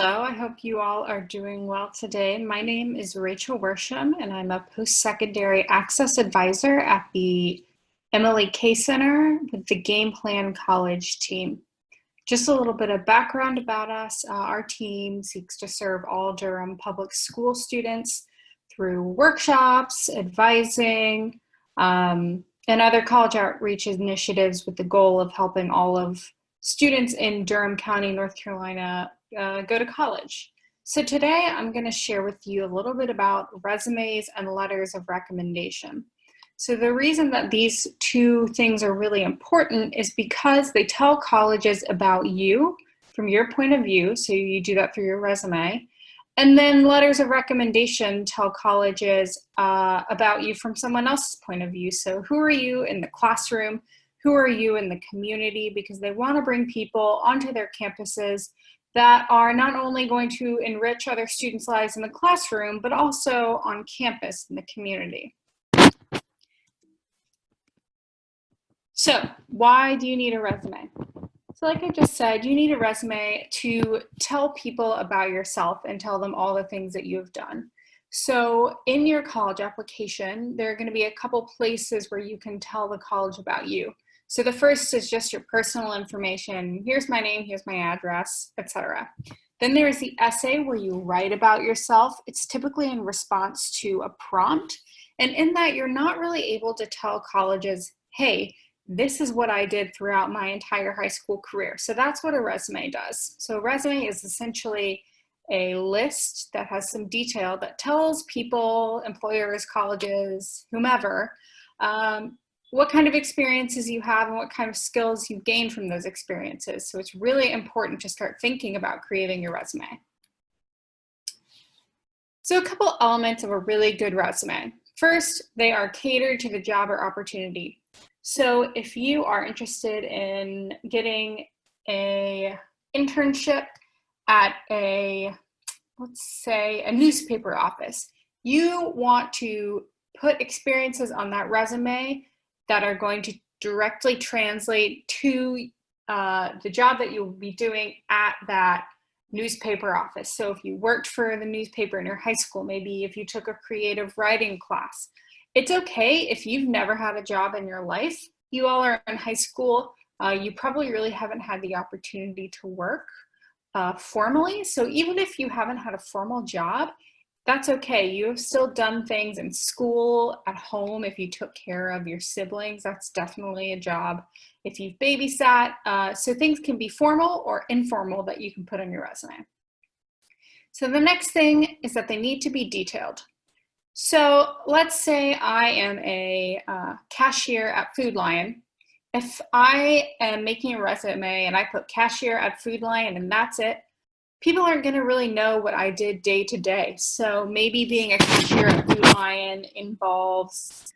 Hello, I hope you all are doing well today. My name is Rachel Worsham, and I'm a post-secondary access advisor at the Emily K Center with the Game Plan College team. Just a little bit of background about us. Our team seeks to serve all Durham public school students through workshops, advising, and other college outreach initiatives with the goal of helping all of students in Durham County, North Carolina, go to college. So today I'm going to share with you a little bit about resumes and letters of recommendation. So the reason that these two things are really important is because they tell colleges about you from your point of view. So you do that through your resume. And then letters of recommendation tell colleges about you from someone else's point of view. So who are you in the classroom? Who are you in the community? Because they want to bring people onto their campuses that are not only going to enrich other students' lives in the classroom, but also on campus in the community. So why do you need a resume? So like I just said, you need a resume to tell people about yourself and tell them all the things that you have done. So in your college application, there are going to be a couple places where you can tell the college about you. So the first is just your personal information. Here's my name, here's my address, etc. Then there is the essay where you write about yourself. It's typically in response to a prompt. And in that, you're not really able to tell colleges, hey, this is what I did throughout my entire high school career. So that's what a resume does. So a resume is essentially a list that has some detail that tells people, employers, colleges, whomever, what kind of experiences you have and what kind of skills you've gained from those experiences. So it's really important to start thinking about creating your resume. So a couple elements of a really good resume. First, they are catered to the job or opportunity. So if you are interested in getting an internship at let's say a newspaper office, you want to put experiences on that resume that are going to directly translate to the job that you'll be doing at that newspaper office. So if you worked for the newspaper in your high school, maybe if you took a creative writing class, it's okay if you've never had a job in your life. You all are in high school. You probably really haven't had the opportunity to work formally. So even if you haven't had a formal job, that's okay. You have still done things in school, at home. If you took care of your siblings, that's definitely a job. If you've babysat, so things can be formal or informal that you can put on your resume. So the next thing is that they need to be detailed. So let's say I am a cashier at Food Lion. If I am making a resume and I put cashier at Food Lion and that's it, people aren't going to really know what I did day to day. So maybe being a cashier at Food Lion involves,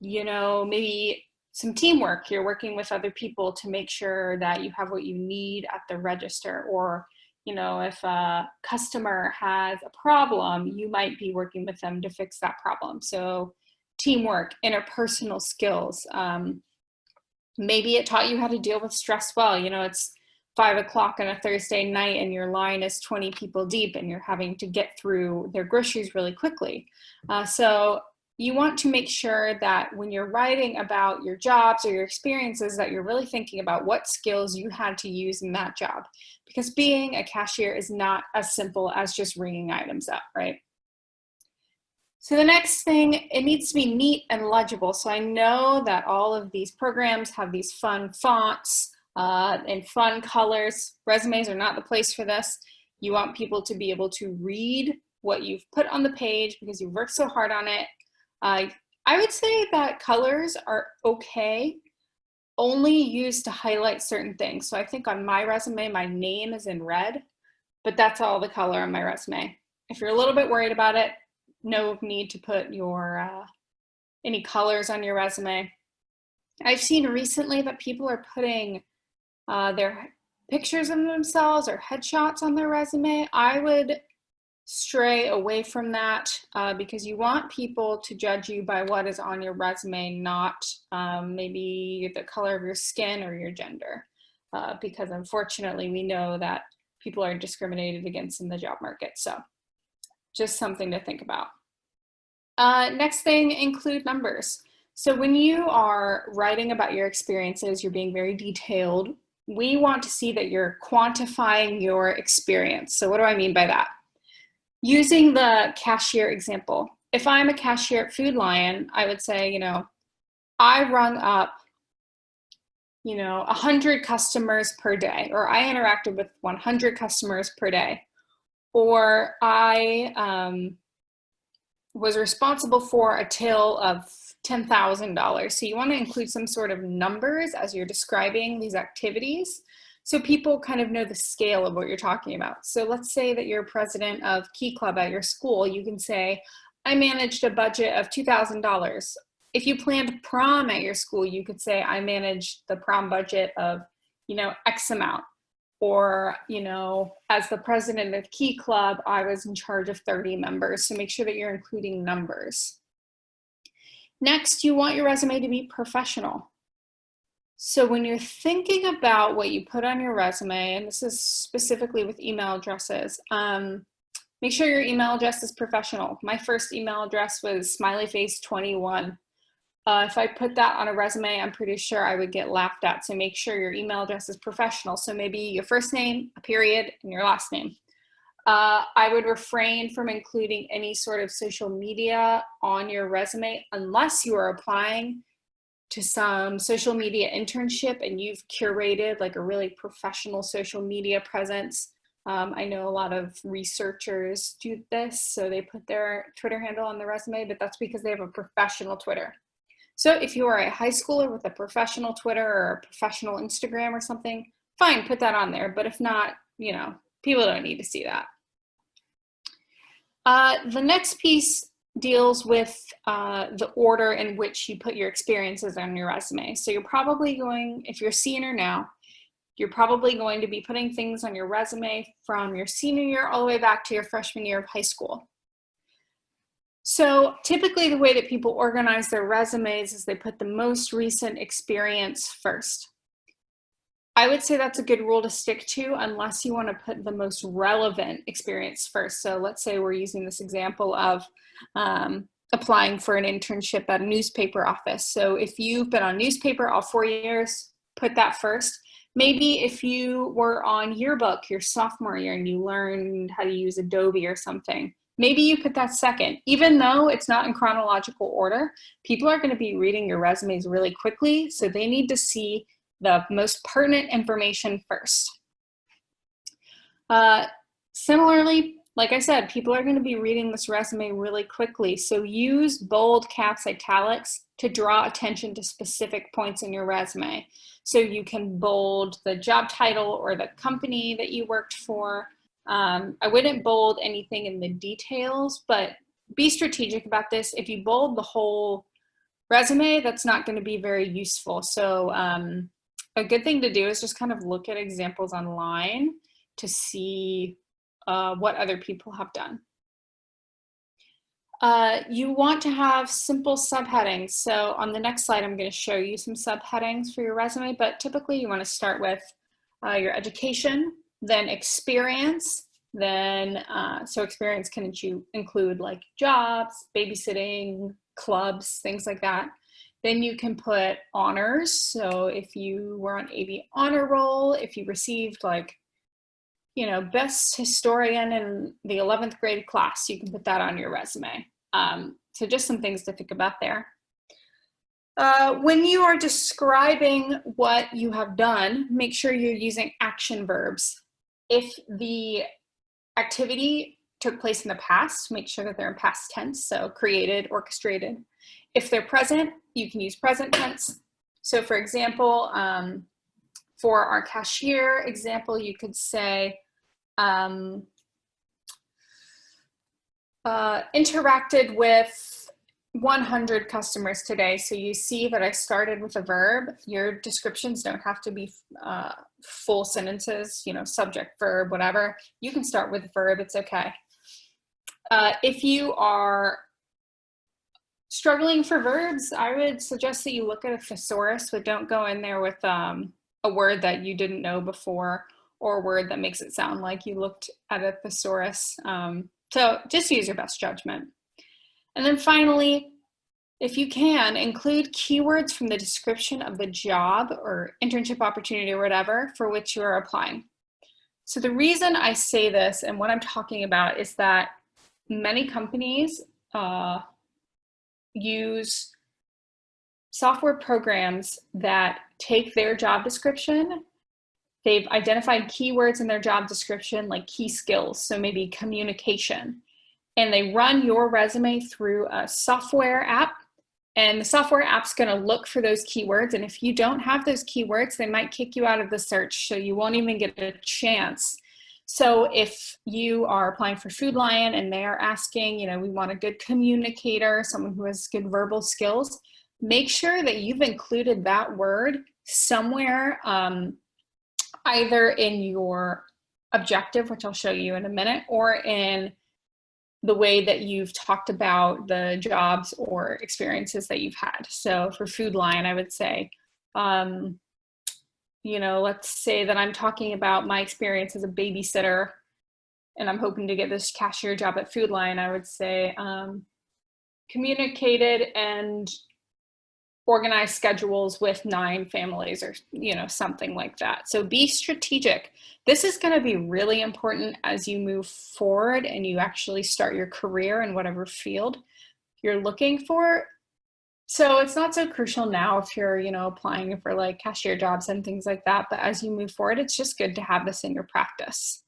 maybe some teamwork. You're working with other people to make sure that you have what you need at the register. Or, if a customer has a problem, you might be working with them to fix that problem. So teamwork, interpersonal skills. Maybe it taught you how to deal with stress well. It's 5 o'clock on a Thursday night and your line is 20 people deep and you're having to get through their groceries really quickly. So you want to make sure that when you're writing about your jobs or your experiences that you're really thinking about what skills you had to use in that job. Because being a cashier is not as simple as just ringing items up, right? So the next thing, it needs to be neat and legible. So I know that all of these programs have these fun fonts, and fun colors. Resumes are not the place for this. You want people to be able to read what you've put on the page because you've worked so hard on it. I would say that colors are okay, only used to highlight certain things. So I think on my resume, my name is in red, but that's all the color on my resume. If you're a little bit worried about it, no need to put your any colors on your resume. I've seen recently that people are putting their pictures of themselves or headshots on their resume. I would stray away from that because you want people to judge you by what is on your resume, not maybe the color of your skin or your gender. Because unfortunately we know that people are discriminated against in the job market. So just something to think about. Next thing, include numbers. So when you are writing about your experiences, you're being very detailed. We want to see that you're quantifying your experience. So what do I mean by that? Using the cashier example. If I'm a cashier at Food Lion, I would say, you know, I rung up, you know, 100 customers per day, or I interacted with 100 customers per day, or I was responsible for a till of $10,000. So you want to include some sort of numbers as you're describing these activities, so people kind of know the scale of what you're talking about. So let's say that you're president of Key Club at your school. You can say, I managed a budget of $2,000. If you planned prom at your school, you could say, I managed the prom budget of, you know, X amount. Or, you know, as the president of Key Club, I was in charge of 30 members. So make sure that you're including numbers. Next, you want your resume to be professional. So when you're thinking about what you put on your resume, and this is specifically with email addresses, make sure your email address is professional. My first email address was smileyface21. If I put that on a resume, I'm pretty sure I would get laughed at. So make sure your email address is professional. So maybe your first name, a period, and your last name. I would refrain from including any sort of social media on your resume unless you are applying to some social media internship and you've curated like a really professional social media presence. I know a lot of researchers do this, so they put their Twitter handle on the resume, but that's because they have a professional Twitter. So if you are a high schooler with a professional Twitter or a professional Instagram or something, fine, put that on there. But if not, you know, people don't need to see that. The next piece deals with the order in which you put your experiences on your resume. So you're probably going, if you're a senior now, you're probably going to be putting things on your resume from your senior year all the way back to your freshman year of high school. So typically the way that people organize their resumes is they put the most recent experience first. I would say that's a good rule to stick to unless you want to put the most relevant experience first. So let's say we're using this example of applying for an internship at a newspaper office. So if you've been on newspaper all 4 years, put that first. Maybe if you were on yearbook your sophomore year and you learned how to use Adobe or something, maybe you put that second. Even though it's not in chronological order, people are going to be reading your resumes really quickly, so they need to see the most pertinent information first. Similarly, like I said, people are going to be reading this resume really quickly, so use bold, caps, italics to draw attention to specific points in your resume. So you can bold the job title or the company that you worked for. I wouldn't bold anything in the details, but be strategic about this. If you bold the whole resume, that's not going to be very useful. So a good thing to do is just kind of look at examples online to see what other people have done. You want to have simple subheadings. So on the next slide, I'm going to show you some subheadings for your resume, but typically you want to start with your education, then experience, then so experience can include like jobs, babysitting, clubs, things like that. Then you can put honors. So if you were on AB honor roll, if you received like, you know, best historian in the 11th grade class, you can put that on your resume. So just some things to think about there. When you are describing what you have done, make sure you're using action verbs. If the activity took place in the past, make sure that they're in past tense, so created, orchestrated. If they're present, you can use present tense. So for example, for our cashier example, you could say, interacted with 100 customers today. So you see that I started with a verb. Your descriptions don't have to be full sentences, you know, subject, verb, whatever. You can start with verb, it's okay. If you are struggling for verbs, I would suggest that you look at a thesaurus, but don't go in there with a word that you didn't know before. or a word that makes it sound like you looked at a thesaurus. So just use your best judgment. And then finally, if you can, include keywords from the description of the job or internship opportunity or whatever for which you are applying. So the reason I say this and what I'm talking about is that many companies use software programs that take their job description. They've identified keywords in their job description like key skills, so maybe communication, and they run your resume through a software app, and the software app's going to look for those keywords, and if you don't have those keywords, they might kick you out of the search, so you won't even get a chance. So if you are applying for Food Lion and they are asking, you know, we want a good communicator, someone who has good verbal skills, make sure that you've included that word somewhere, either in your objective, which I'll show you in a minute, or in the way that you've talked about the jobs or experiences that you've had. So for Food Lion, I would say, you know, let's say that I'm talking about my experience as a babysitter and I'm hoping to get this cashier job at Food Lion. I would say communicated and organized schedules with 9 families, or, you know, something like that. So be strategic. This is going to be really important as you move forward and you actually start your career in whatever field you're looking for. So it's not so crucial now if you're, you know, applying for like cashier jobs and things like that, but as you move forward, it's just good to have this in your practice.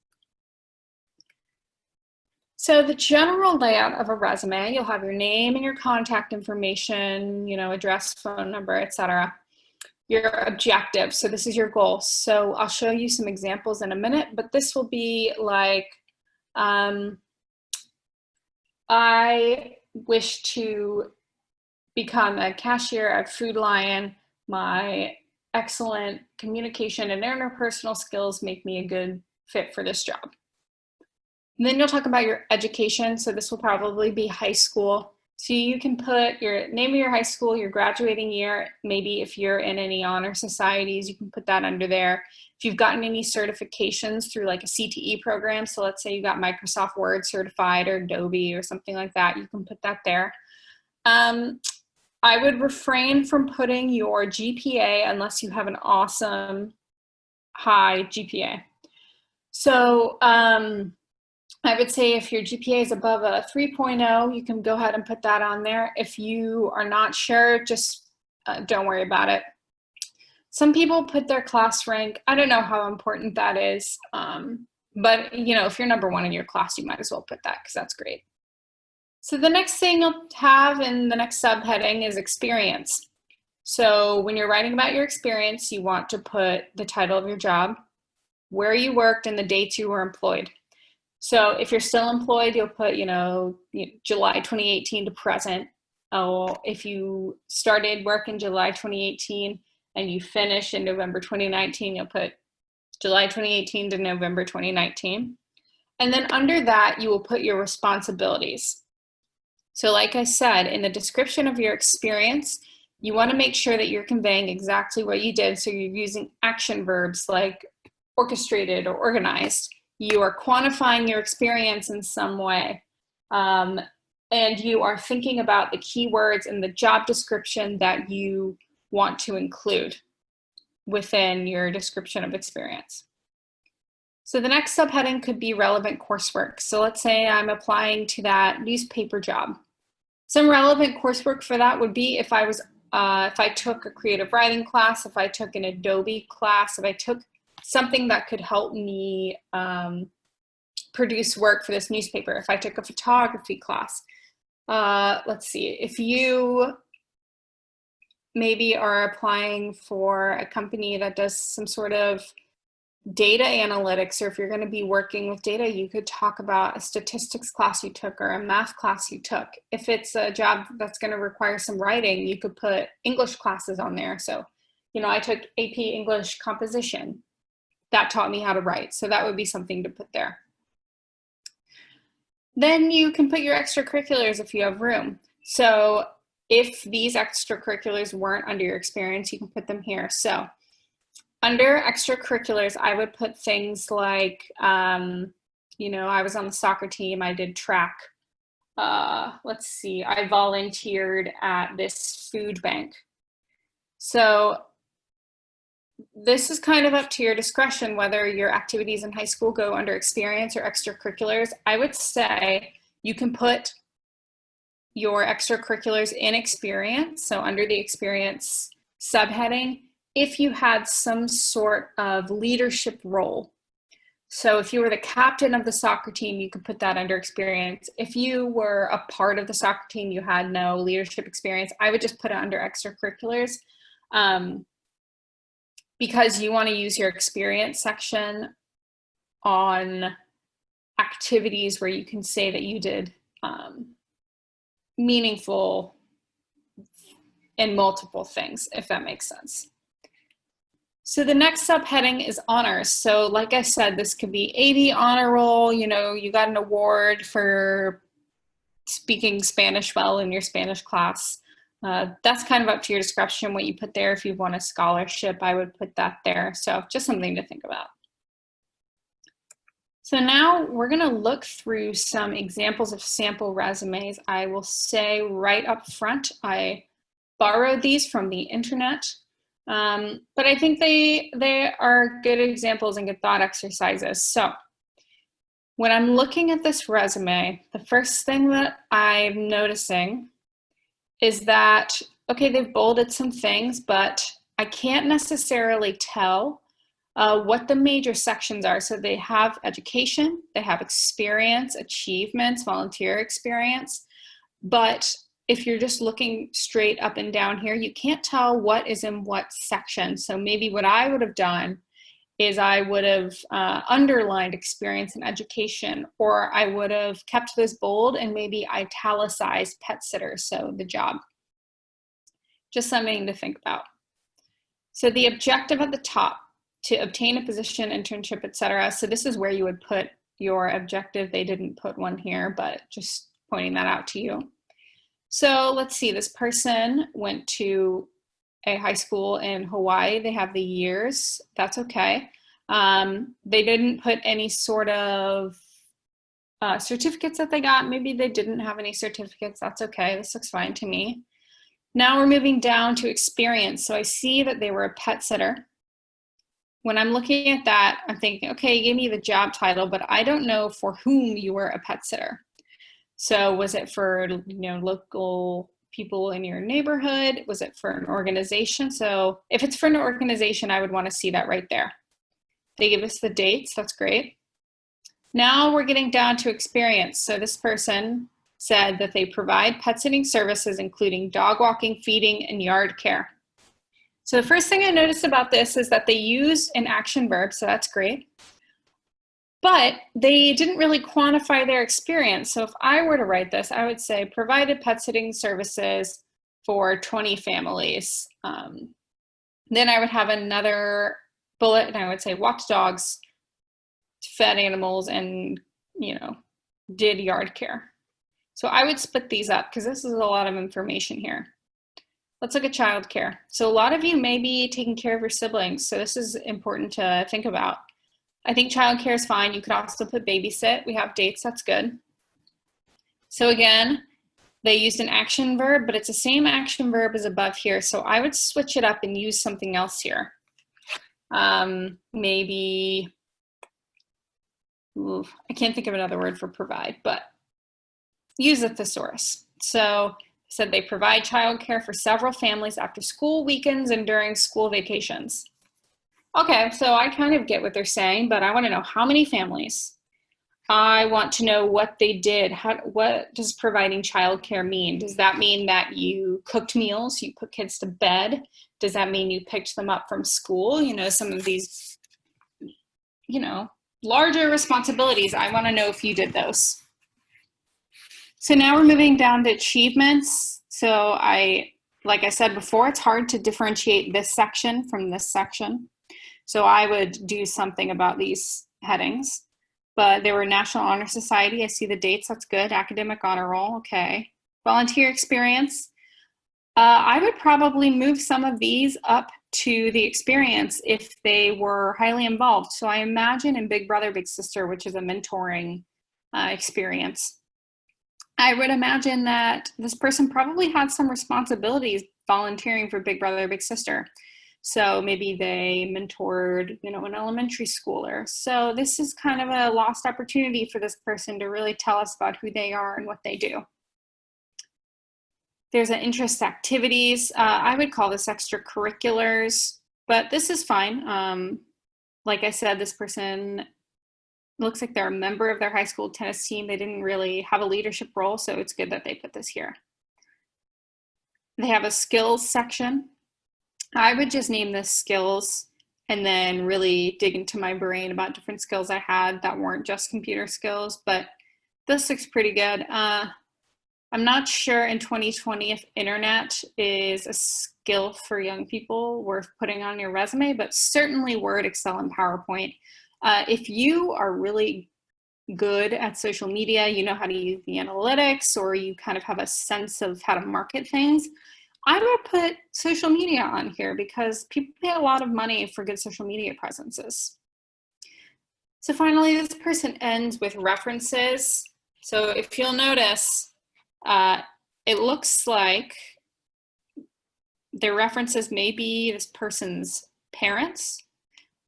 So the general layout of a resume, you'll have your name and your contact information, you know, address, phone number, etc. Your objective, so this is your goal. So I'll show you some examples in a minute, but this will be like, I wish to become a cashier at Food Lion. My excellent communication and interpersonal skills make me a good fit for this job. And then you'll talk about your education. So this will probably be high school. So you can put your name of your high school, your graduating year. Maybe if you're in any honor societies, you can put that under there. If you've gotten any certifications through like a CTE program, so let's say you got Microsoft Word certified or Adobe or something like that, you can put that there. I would refrain from putting your GPA unless you have an awesome high GPA. So I would say if your GPA is above a 3.0, you can go ahead and put that on there. If you are not sure, just don't worry about it. Some people put their class rank. I don't know how important that is, but you know, if you're number 1 in your class, you might as well put that because that's great. So the next thing you'll have in the next subheading is experience. So when you're writing about your experience, you want to put the title of your job, where you worked, and the dates you were employed. So if you're still employed, you'll put, you know, July 2018 to present. Oh, if you started work in July 2018 and you finish in November 2019, you'll put July 2018 to November 2019. And then under that, you will put your responsibilities. So like I said, in the description of your experience, you want to make sure that you're conveying exactly what you did. So you're using action verbs like orchestrated or organized. You are quantifying your experience in some way. And you are thinking about the keywords in the job description that you want to include within your description of experience. So the next subheading could be relevant coursework. So let's say I'm applying to that newspaper job. Some relevant coursework for that would be if I took a creative writing class, if I took an Adobe class, if I took something that could help me produce work for this newspaper, if I took a photography class. Let's see, if you maybe are applying for a company that does some sort of data analytics, or if you're going to be working with data, you could talk about a statistics class you took or a math class you took. If it's a job that's going to require some writing, you could put English classes on there. So, you know, I took AP English composition. That taught me how to write. So that would be something to put there. Then you can put your extracurriculars if you have room. So if these extracurriculars weren't under your experience, you can put them here. So Under extracurriculars, I would put things like, you know, I was on the soccer team, I did track. Let's see, I volunteered at this food bank. So this is kind of up to your discretion whether your activities in high school go under experience or extracurriculars. I would say you can put your extracurriculars in experience, so under the experience subheading, if you had some sort of leadership role. So if you were the captain of the soccer team, you could put that under experience. If you were a part of the soccer team, you had no leadership experience, I would just put it under extracurriculars. Because you want to use your experience section on activities where you can say that you did meaningful and multiple things, if that makes sense. So the next subheading is honors. So like I said, this could be AD honor roll, you know, you got an award for speaking Spanish well in your Spanish class. That's kind of up to your discretion what you put there. If you want a scholarship, I would put that there. So just something to think about. So now we're going to look through some examples of sample resumes. I will say right up front, I borrowed these from the internet, but I think they are good examples and good thought exercises. So when I'm looking at this resume, the first thing that I'm noticing is that, okay, they've bolded some things, but I can't necessarily tell what the major sections are. So they have education, they have experience, achievements, volunteer experience, but if you're just looking straight up and down here, you can't tell what is in what section. So maybe what I would have done is I would have underlined experience and education, or I would have kept this bold and maybe italicized pet sitter, so the job. Just something to think about. So the objective at the top, to obtain a position, internship, etc. So this is where you would put your objective. They didn't put one here, but just pointing that out to you. So let's see, this person went to a high school in Hawaii. They have the years, that's okay. They didn't put any sort of certificates that they got. Maybe they didn't have any certificates, that's okay. This looks fine to me. Now we're moving down to experience. So I see that they were a pet sitter. When I'm looking at that, I'm thinking, okay, you gave me the job title, but I don't know for whom you were a pet sitter. So was it for, you know, local people in your neighborhood? Was it for an organization? So if it's for an organization, I would want to see that right there. They give us the dates, that's great. Now we're getting down to experience. So this person said that they provide pet sitting services, including dog walking, feeding, and yard care. So the first thing I noticed about this is that they use an action verb, so that's great. But they didn't really quantify their experience. So if I were to write this, I would say provided pet sitting services for 20 families. Then I would have another bullet and I would say walked dogs, fed animals, and, you know, did yard care. So I would split these up because this is a lot of information here. Let's look at childcare. So a lot of you may be taking care of your siblings. So this is important to think about. I think childcare is fine. You could also put babysit. We have dates, that's good. So again, they used an action verb, but it's the same action verb as above here. So I would switch it up and use something else here. Maybe, I can't think of another word for provide, but use a thesaurus. So said they provide childcare for several families after school, weekends, and during school vacations. Okay, so I kind of get what they're saying, but I want to know how many families. I want to know what they did. What does providing childcare mean? Does that mean that you cooked meals, you put kids to bed? Does that mean you picked them up from school? You know, some of these, you know, larger responsibilities. I want to know if you did those. So now we're moving down to achievements. So like I said before, it's hard to differentiate this section from this section. So I would do something about these headings. But they were National Honor Society. I see the dates, that's good. Academic honor roll, okay. Volunteer experience. I would probably move some of these up to the experience if they were highly involved. So I imagine in Big Brother, Big Sister, which is a mentoring experience, I would imagine that this person probably had some responsibilities volunteering for Big Brother, Big Sister. So maybe they mentored, you know, an elementary schooler. So this is kind of a lost opportunity for this person to really tell us about who they are and what they do. There's an interest activities. I would call this extracurriculars, but this is fine. Like I said, this person looks like they're a member of their high school tennis team. They didn't really have a leadership role, so it's good that they put this here. They have a skills section. I would just name this skills and then really dig into my brain about different skills I had that weren't just computer skills, but this looks pretty good. I'm not sure in 2020 if internet is a skill for young people worth putting on your resume, but certainly Word, Excel, and PowerPoint. If you are really good at social media, you know how to use the analytics, or you kind of have a sense of how to market things, I would put social media on here because people pay a lot of money for good social media presences. So finally, this person ends with references. So if you'll notice, it looks like their references may be this person's parents.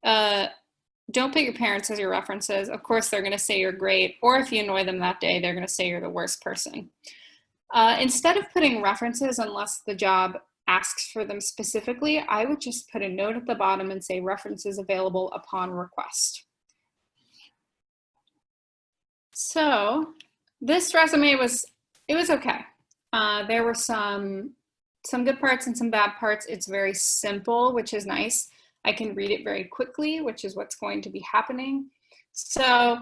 Don't put your parents as your references. Of course, they're going to say you're great, or if you annoy them that day, they're going to say you're the worst person. Instead of putting references, unless the job asks for them specifically, I would just put a note at the bottom and say references available upon request. So this resume was okay. There were some good parts and some bad parts. It's very simple, which is nice. I can read it very quickly, which is what's going to be happening. So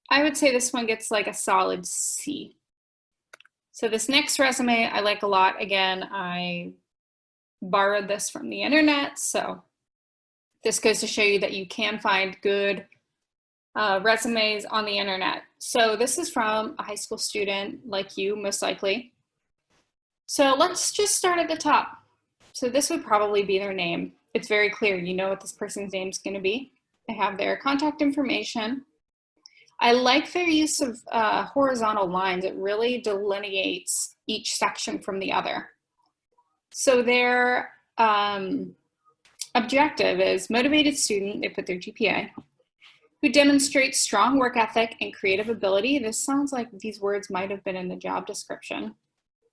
I would say this one gets like a solid C. So this next resume I like a lot. Again, I borrowed this from the internet. So this goes to show you that you can find good resumes on the internet. So this is from a high school student like you, most likely. So let's just start at the top. So this would probably be their name. It's very clear. You know what this person's name is going to be. They have their contact information. I like their use of horizontal lines. It really delineates each section from the other. So their objective is motivated student, they put their GPA, who demonstrates strong work ethic and creative ability. This sounds like these words might have been in the job description.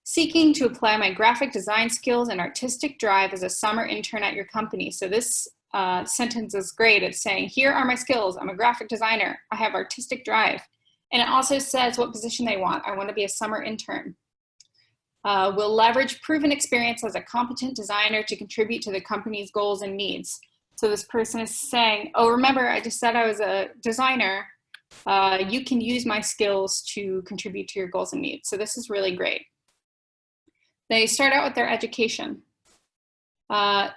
Seeking to apply my graphic design skills and artistic drive as a summer intern at your company. So this sentence is great. It's saying, here are my skills. I'm a graphic designer. I have artistic drive. And it also says what position they want. I want to be a summer intern. Will leverage proven experience as a competent designer to contribute to the company's goals and needs. So this person is saying, oh, remember, I just said I was a designer. You can use my skills to contribute to your goals and needs. So this is really great. They start out with their education.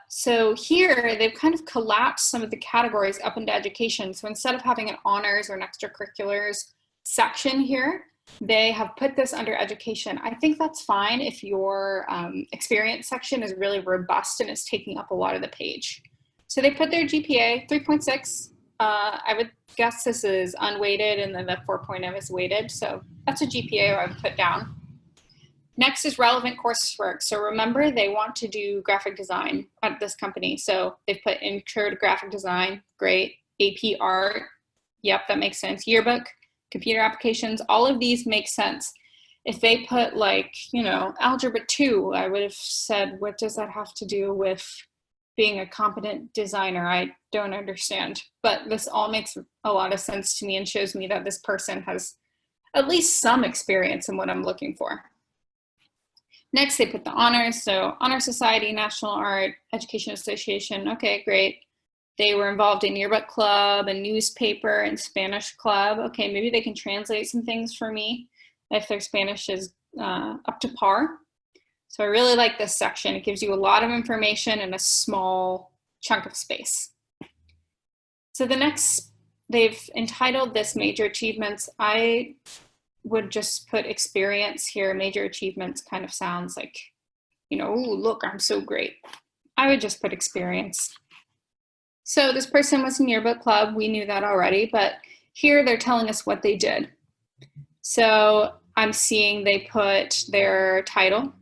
So here they've kind of collapsed some of the categories up into education. So instead of having an honors or an extracurriculars section here, they have put this under education. I think that's fine if your experience section is really robust and is taking up a lot of the page. So they put their GPA 3.6. I would guess this is unweighted and then the 4.0 is weighted. So that's a GPA I would put down. Next is relevant coursework. So remember, they want to do graphic design at this company. So they've put intro to graphic design, great. AP art, yep, that makes sense. Yearbook, computer applications, all of these make sense. If they put like, you know, algebra 2, I would have said, what does that have to do with being a competent designer? I don't understand. But this all makes a lot of sense to me and shows me that this person has at least some experience in what I'm looking for. Next, they put the honors. So Honor Society, National Art Education Association. Okay, great. They were involved in yearbook club and newspaper and Spanish club. Okay, maybe they can translate some things for me if their Spanish is up to par. So I really like this section. It gives you a lot of information in a small chunk of space. So the next, they've entitled this major achievements. I would just put experience here. Major achievements kind of sounds like, you know, ooh, look, I'm so great. I would just put experience. So this person was in yearbook club. We knew that already, but here they're telling us what they did. So I'm seeing they put their title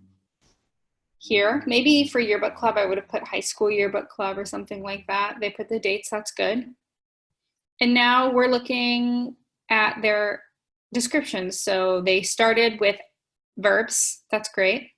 here. Maybe for yearbook club, I would have put high school yearbook club or something like that. They put the dates, that's good. And now we're looking at their descriptions. So they started with verbs, that's great.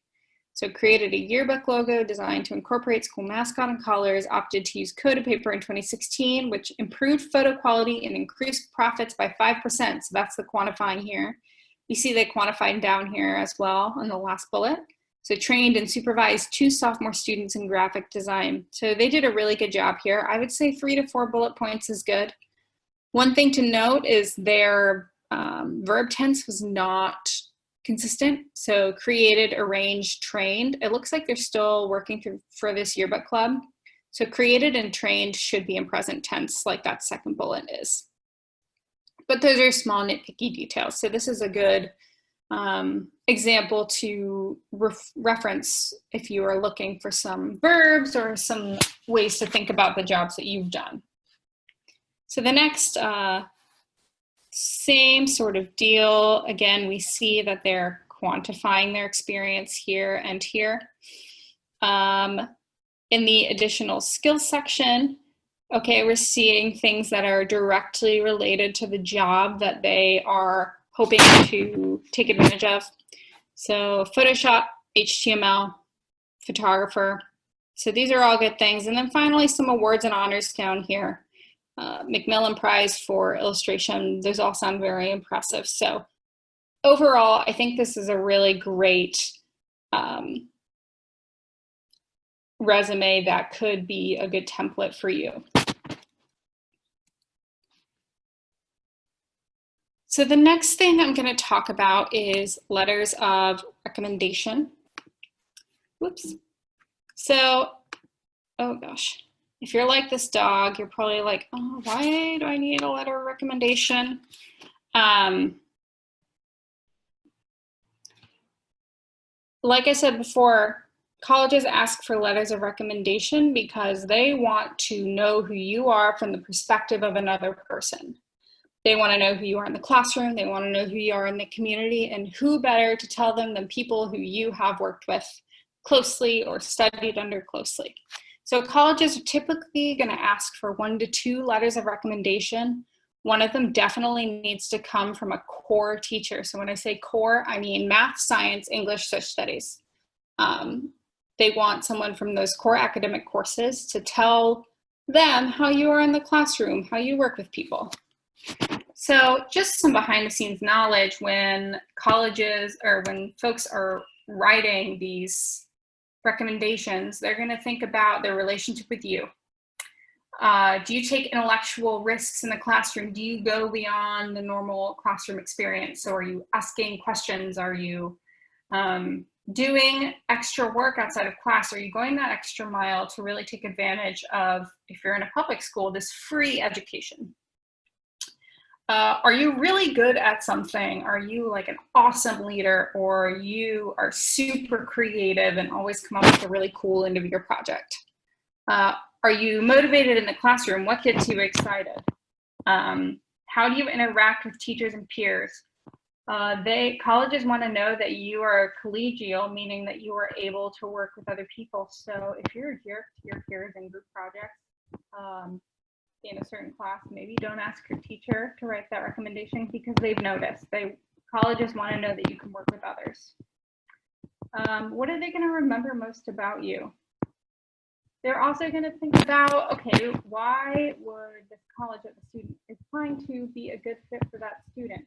So created a yearbook logo designed to incorporate school mascot and colors, opted to use coated paper in 2016, which improved photo quality and increased profits by 5%. So that's the quantifying here. You see they quantified down here as well on the last bullet. So trained and supervised 2 sophomore students in graphic design. So they did a really good job here. I would say 3 to 4 bullet points is good. One thing to note is their verb tense was not consistent. So created, arranged, trained. It looks like they're still working through for this yearbook club. So created and trained should be in present tense like that second bullet is. But those are small nitpicky details. So this is a good example to reference if you are looking for some verbs or some ways to think about the jobs that you've done. So the next, same sort of deal. Again, we see that they're quantifying their experience here and here. In the additional skills section, okay, we're seeing things that are directly related to the job that they are hoping to take advantage of. So Photoshop, HTML, photographer. So these are all good things. And then finally, some awards and honors down here. Macmillan Prize for illustration. Those all sound very impressive. So overall, I think this is a really great resume that could be a good template for you. So the next thing I'm going to talk about is letters of recommendation. Whoops. So, oh gosh. If you're like this dog, you're probably like, oh, why do I need a letter of recommendation? Like I said before, colleges ask for letters of recommendation because they want to know who you are from the perspective of another person. They want to know who you are in the classroom. They want to know who you are in the community, and who better to tell them than people who you have worked with closely or studied under closely. So colleges are typically going to ask for 1 to 2 letters of recommendation. One of them definitely needs to come from a core teacher. So when I say core, I mean math, science, English, social studies. They want someone from those core academic courses to tell them how you are in the classroom, how you work with people. So just some behind the scenes knowledge when colleges or when folks are writing these recommendations, they're going to think about their relationship with you. Do you take intellectual risks in the classroom? Do you go beyond the normal classroom experience? So are you asking questions? Are you doing extra work outside of class? Are you going that extra mile to really take advantage of, if you're in a public school, this free education? Are you really good at something? Are you like an awesome leader, or you are super creative and always come up with a really cool end of your project? Are you motivated in the classroom? What gets you excited? How do you interact with teachers and peers? Colleges want to know that you are collegial, meaning that you are able to work with other people. So if you're a jerk to your peers in group projects, in a certain class, maybe don't ask your teacher to write that recommendation because they've noticed. Colleges want to know that you can work with others. What are they going to remember most about you? They're also going to think about, okay, why would this college that the student is applying to be a good fit for that student?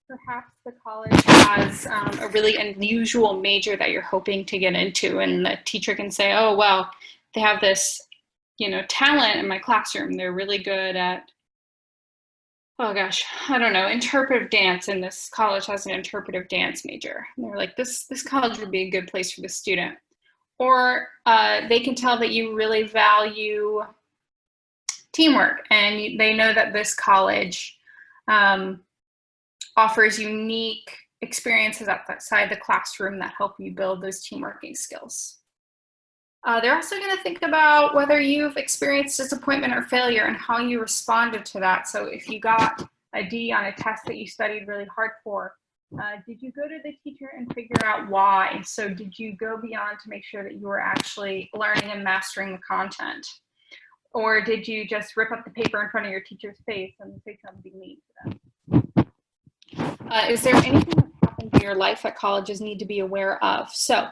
Perhaps the college has a really unusual major that you're hoping to get into, and the teacher can say, oh, well, they have this talent in my classroom. They're really good at, oh gosh, I don't know, interpretive dance, and this college has an interpretive dance major. And they're like, this college would be a good place for this student. Or they can tell that you really value teamwork, and they know that this college offers unique experiences outside the classroom that help you build those teamworking skills. They're also going to think about whether you've experienced disappointment or failure and how you responded to that. So if you got a D on a test that you studied really hard for, did you go to the teacher and figure out why? So did you go beyond to make sure that you were actually learning and mastering the content? Or did you just rip up the paper in front of your teacher's face and say something mean to them? Is there anything that's happened in your life that colleges need to be aware of? So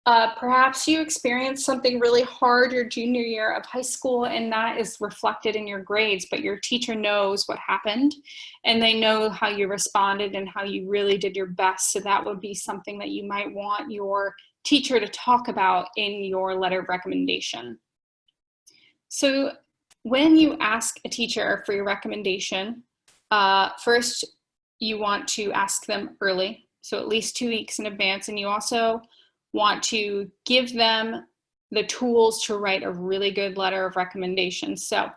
perhaps you experienced something really hard your junior year of high school and that is reflected in your grades, but your teacher knows what happened and they know how you responded and how you really did your best. So that would be something that you might want your teacher to talk about in your letter of recommendation. So when you ask a teacher for your recommendation, first you want to ask them early, so at least 2 weeks in advance, and you also want to give them the tools to write a really good letter of recommendation. So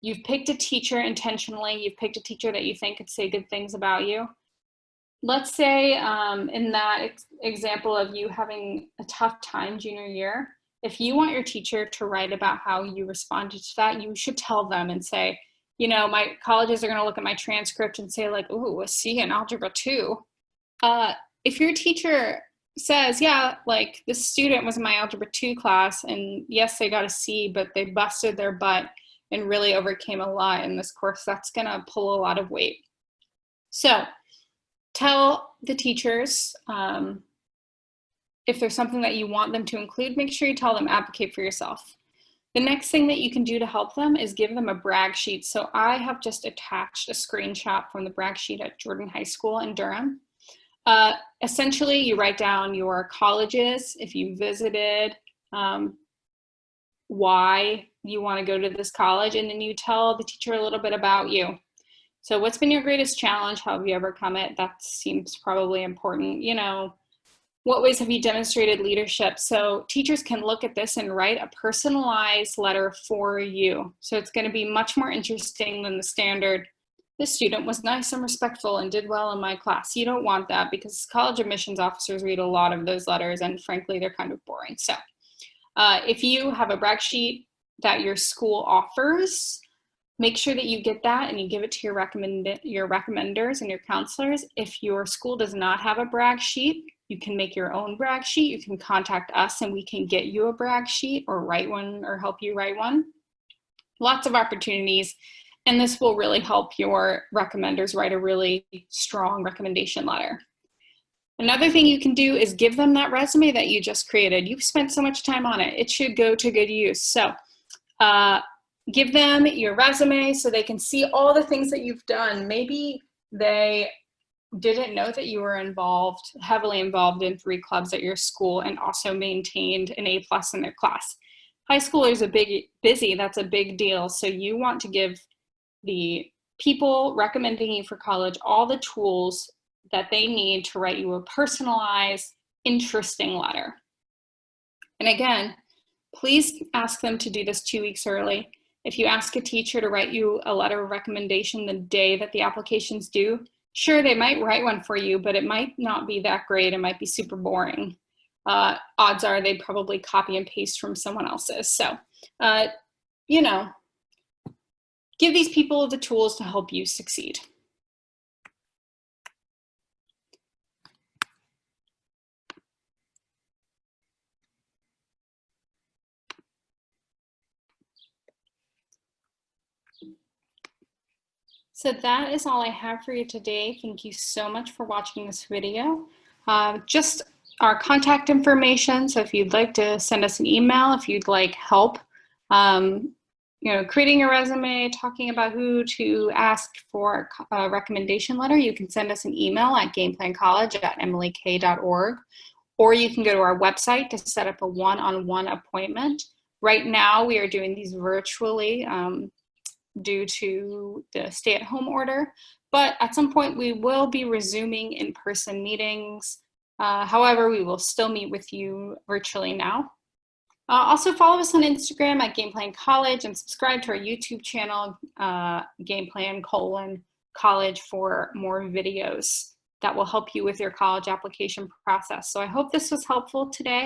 you've picked a teacher intentionally, you've picked a teacher that you think could say good things about you. Let's say in that example of you having a tough time junior year, if you want your teacher to write about how you responded to that, you should tell them and say, you know, my colleges are going to look at my transcript and say like, ooh, a C in Algebra 2. If your teacher says, yeah, like this student was in my Algebra 2 class and yes, they got a C, but they busted their butt and really overcame a lot in this course, that's going to pull a lot of weight. So tell the teachers, if there's something that you want them to include, make sure you tell them, advocate for yourself. The next thing that you can do to help them is give them a brag sheet. So I have just attached a screenshot from the brag sheet at Jordan High School in Durham. Essentially, you write down your colleges, if you visited, why you want to go to this college, and then you tell the teacher a little bit about you. So what's been your greatest challenge? How have you overcome it? That seems probably important. You know, what ways have you demonstrated leadership? So teachers can look at this and write a personalized letter for you. So it's going to be much more interesting than the standard, this student was nice and respectful and did well in my class. You don't want that because college admissions officers read a lot of those letters and frankly, they're kind of boring. So if you have a brag sheet that your school offers, make sure that you get that and you give it to your recommenders and your counselors. If your school does not have a brag sheet, you can make your own brag sheet. You can contact us and we can get you a brag sheet or write one or help you write one. Lots of opportunities. And this will really help your recommenders write a really strong recommendation letter. Another thing you can do is give them that resume that you just created. You've spent so much time on it. It should go to good use. So give them your resume so they can see all the things that you've done. Maybe they didn't know that you were heavily involved in 3 clubs at your school and also maintained an A+ in their class. High schoolers are busy, that's a big deal. So you want to give the people recommending you for college all the tools that they need to write you a personalized, interesting letter. And again, please ask them to do this 2 weeks early. If you ask a teacher to write you a letter of recommendation the day that the application's due, sure, they might write one for you, but it might not be that great. It might be super boring. Odds are they'd probably copy and paste from someone else's. So, you know, give these people the tools to help you succeed. So that is all I have for you today. Thank you so much for watching this video. Just our contact information. So if you'd like to send us an email, if you'd like help, you know, creating a resume, talking about who to ask for a recommendation letter, you can send us an email at gameplancollege@emilyk.org, or you can go to our website to set up a one-on-one appointment. Right now, we are doing these virtually due to the stay-at-home order, but at some point we will be resuming in-person meetings. However, we will still meet with you virtually now. Also follow us on Instagram at Gameplan College and subscribe to our YouTube channel, Gameplan:college, for more videos that will help you with your college application process. So I hope this was helpful today.